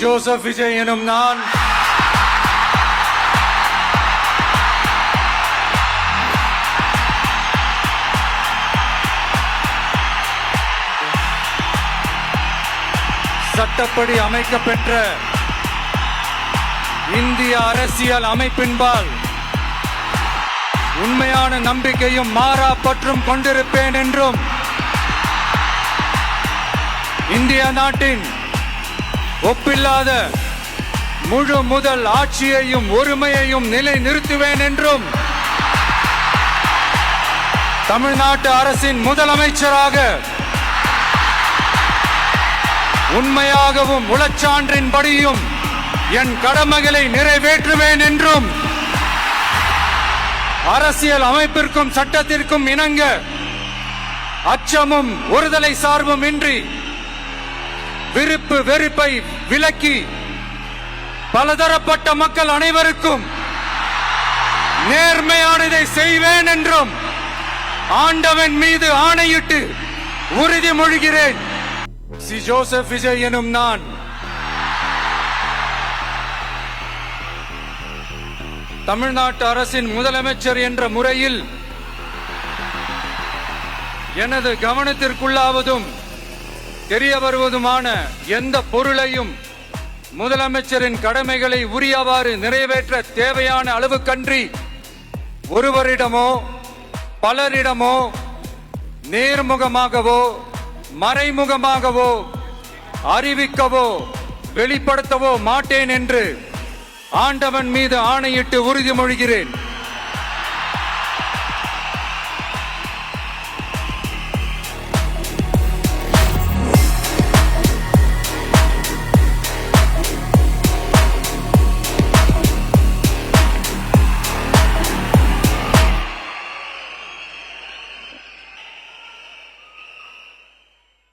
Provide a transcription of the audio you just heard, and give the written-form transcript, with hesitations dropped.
Joseph Vijay எனும் நான் சட்டப்படி அமைக்கப்பெற்ற இந்திய அரசியல் அமைப்பின்பால் உண்மையான நம்பிக்கையும் மாறா பற்றும் கொண்டிருப்பேன் என்றும் இந்திய நாட்டின் ஒப்பில்லாத முழு முதல் ஆட்சியையும் ஒருமையையும் நிலை நிறுத்துவேன் என்றும் தமிழ்நாட்டு அரசின் முதலமைச்சராக உண்மையாகவும் உளச்சான்றின்படியும் என் கடமைகளை நிறைவேற்றுவேன் என்றும் அரசியல் அமைப்பிற்கும் சட்டத்திற்கும் இணங்க அச்சமும் ஒருதலை சார்பும் இன்றி விருப்பு வெறுப்பை விலக்கி பலதரப்பட்ட மக்கள் அனைவருக்கும் நேர்மையானதை செய்வேன் என்றும் ஆண்டவன் மீது ஆணையிட்டு உறுதிமொழிகிறேன். சி ஜோசப் விஜய் எனும் நான் தமிழ்நாட்டு அரசின் முதலமைச்சர் என்ற முறையில் எனது கவனத்திற்குள்ளாவதும் தெரிய வருவதுமான எந்த பொருளையும் முதலமைச்சரின் கடமைகளை உரியவாறு நிறைவேற்ற தேவையான அளவுக்கன்றி ஒருவரிடமோ பலரிடமோ நேர்முகமாகவோ மறைமுகமாகவோ அறிவிக்கவோ வெளிப்படுத்தவோ மாட்டேன் என்று ஆண்டவன் மீது ஆணையிட்டு உறுதிமொழிகிறேன்.